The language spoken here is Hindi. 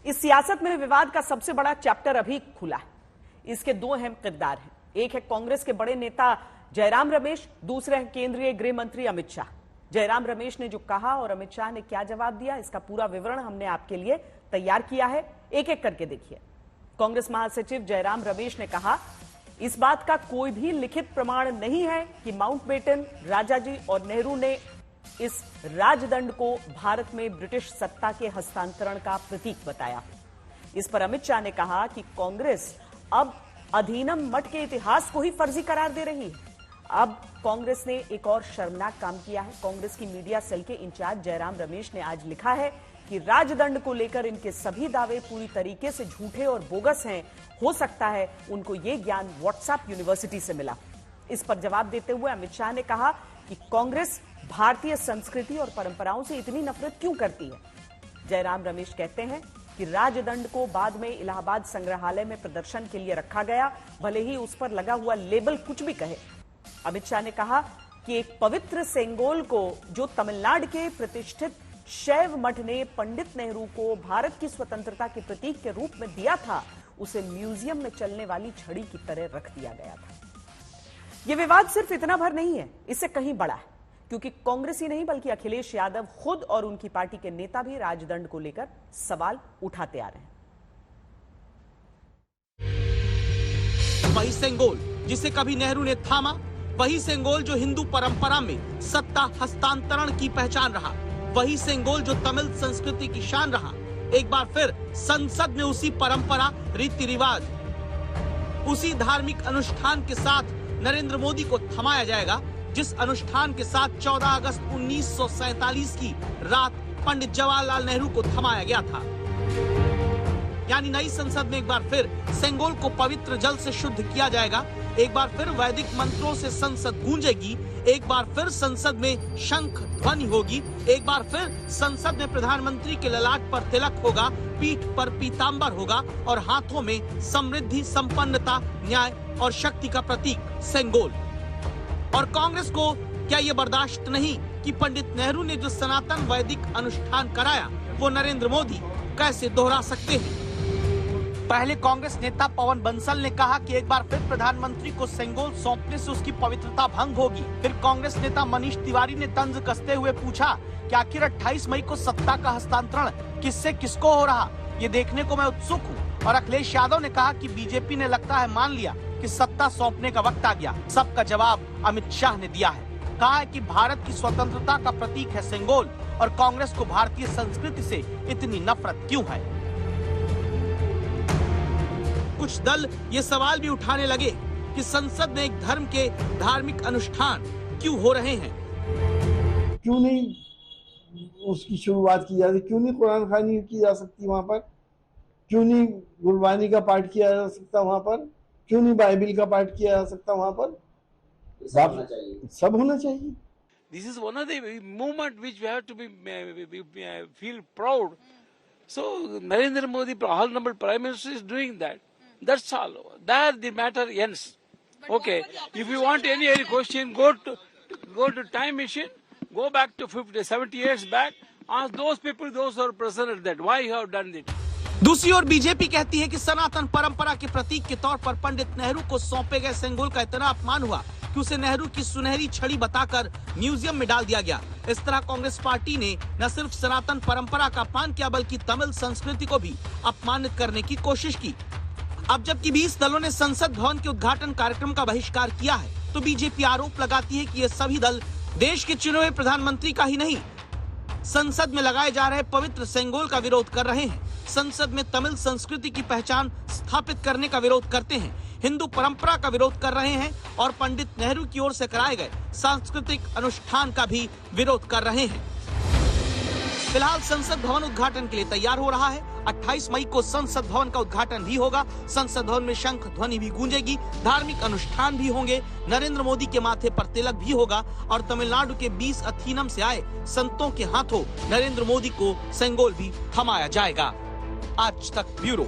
इस सियासत में विवाद का सबसे बड़ा चैप्टर अभी खुला है। इसके दो अहम किरदार हैं। एक है कांग्रेस के बड़े नेता जयराम रमेश, दूसरे हैं केंद्रीय गृह मंत्री अमित शाह। जयराम रमेश ने जो कहा और अमित शाह ने क्या जवाब दिया, इसका पूरा विवरण हमने आपके लिए तैयार किया है। एक एक करके देखिए। कांग्रेस महासचिव जयराम रमेश ने कहा, इस बात का कोई भी लिखित प्रमाण नहीं है कि माउंटबेटन, राजाजी और नेहरू ने इस राजदंड को भारत में ब्रिटिश सत्ता के हस्तांतरण का प्रतीक बताया। इस पर अमित शाह ने कहा कि कांग्रेस अब अधिनियम मठ के इतिहास को ही फर्जी करार दे रही है। अब कांग्रेस ने एक और शर्मनाक काम किया है। कांग्रेस की मीडिया सेल के इंचार्ज जयराम रमेश ने आज लिखा है कि राजदंड को लेकर इनके सभी दावे पूरी तरीके से झूठे और बोगस हैं। हो सकता है उनको ये ज्ञान व्हाट्सएप यूनिवर्सिटी से मिला। इस पर जवाब देते हुए अमित शाह ने कहा कि कांग्रेस भारतीय संस्कृति और परंपराओं से इतनी नफरत क्यों करती है। जयराम रमेश कहते हैं कि राजदंड को बाद में इलाहाबाद संग्रहालय में प्रदर्शन के लिए रखा गया, भले ही उस पर लगा हुआ लेबल कुछ भी कहे। अमित शाह ने कहा कि एक पवित्र सेंगोल को जो तमिलनाडु के प्रतिष्ठित शैव मठ ने पंडित नेहरू को भारत की स्वतंत्रता के प्रतीक के रूप में दिया था, उसे म्यूजियम में चलने वाली छड़ी की तरह रख दिया गया था। यह विवाद सिर्फ इतना भर नहीं है, इससे कहीं बड़ा है, क्योंकि कांग्रेस ही नहीं बल्कि अखिलेश यादव खुद और उनकी पार्टी के नेता भी राजदंड को लेकर सवाल उठाते आ रहे हैं। वही सेंगोल जिसे कभी नेहरू ने थामा, वही सेंगोल जो हिंदू परंपरा में सत्ता हस्तांतरण की पहचान रहा, वही सेंगोल जो तमिल संस्कृति की शान रहा, एक बार फिर संसद में उसी परंपरा, रीति रिवाज, उसी धार्मिक अनुष्ठान के साथ नरेंद्र मोदी को थमाया जाएगा, जिस अनुष्ठान के साथ 14 अगस्त 1947 की रात पंडित जवाहरलाल नेहरू को थमाया गया था। यानी नई संसद में एक बार फिर सेंगोल को पवित्र जल से शुद्ध किया जाएगा, एक बार फिर वैदिक मंत्रों से संसद गूंजेगी, एक बार फिर संसद में शंख ध्वनि होगी, एक बार फिर संसद में प्रधानमंत्री के ललाट पर तिलक होगा, पीठ पर पीतांबर होगा और हाथों में समृद्धि, संपन्नता, न्याय और शक्ति का प्रतीक सेंगोल। और कांग्रेस को क्या ये बर्दाश्त नहीं कि पंडित नेहरू ने जो सनातन वैदिक अनुष्ठान कराया वो नरेंद्र मोदी कैसे दोहरा सकते हैं। पहले कांग्रेस नेता पवन बंसल ने कहा कि एक बार फिर प्रधानमंत्री को सेंगोल सौंपने से उसकी पवित्रता भंग होगी। फिर कांग्रेस नेता मनीष तिवारी ने तंज कसते हुए पूछा कि आखिर 28 मई को सत्ता का हस्तांतरण किससे किसको हो रहा, ये देखने को मैं उत्सुक हूँ। और अखिलेश यादव ने कहा कि बीजेपी ने लगता है मान लिया कि सत्ता सौंपने का वक्त आ गया। सबका जवाब अमित शाह ने दिया है। कहा है कि भारत की स्वतंत्रता का प्रतीक है सेंगोल और कांग्रेस को भारतीय संस्कृति से इतनी नफरत क्यों है। कुछ दल ये सवाल भी उठाने लगे कि संसद में एक धर्म के धार्मिक अनुष्ठान क्यों हो रहे हैं। क्यों नहीं उसकी शुरुआत की जाती, क्यों नहीं कुरान खानी की जा सकती वहां पर, क्यों नहीं गुरबानी का पाठ किया जा सकता वहां पर, क्यों नहीं बाइबिल का पाठ किया जा सकता वहां पर। सब होना चाहिए। This is one of the movement which we have to feel proud. So Narendra Modi, Honorable Prime Minister, is doing that. That's all. There the matter ends. Okay. If you want any question, go to time machine, go back to 50, 70 years back. Ask those people, those who are present at that, why you have done it. दूसरी ओर बीजेपी कहती है कि सनातन परंपरा के प्रतीक के तौर पर पंडित नेहरू को सौंपे गए सेंगोल का इतना अपमान हुआ कि उसे नेहरू की सुनहरी छड़ी बताकर म्यूजियम में डाल दिया गया। इस तरह कांग्रेस पार्टी ने न सिर्फ सनातन परंपरा का अपमान किया बल्कि तमिल संस्कृति को भी अपमानित करने की कोशिश की। अब जबकि 20 दलों ने संसद भवन के उद्घाटन कार्यक्रम का बहिष्कार किया है, तो बीजेपी आरोप लगाती है कि ये सभी दल देश के चुने हुए प्रधानमंत्री का ही नहीं, संसद में लगाए जा रहे पवित्र सेंगोल का विरोध कर रहे हैं, संसद में तमिल संस्कृति की पहचान स्थापित करने का विरोध करते हैं, हिंदू परंपरा का विरोध कर रहे हैं और पंडित नेहरू की ओर से कराए गए सांस्कृतिक अनुष्ठान का भी विरोध कर रहे हैं। फिलहाल संसद भवन उद्घाटन के लिए तैयार हो रहा है। 28 मई को संसद भवन का उद्घाटन भी होगा। संसद भवन में शंख ध्वनि भी गूंजेगी, धार्मिक अनुष्ठान भी होंगे, नरेंद्र मोदी के माथे पर तिलक भी होगा और तमिलनाडु के 20 अथीनम से आए संतों के हाथों नरेंद्र मोदी को सेंगोल भी थमाया जाएगा। आज तक ब्यूरो।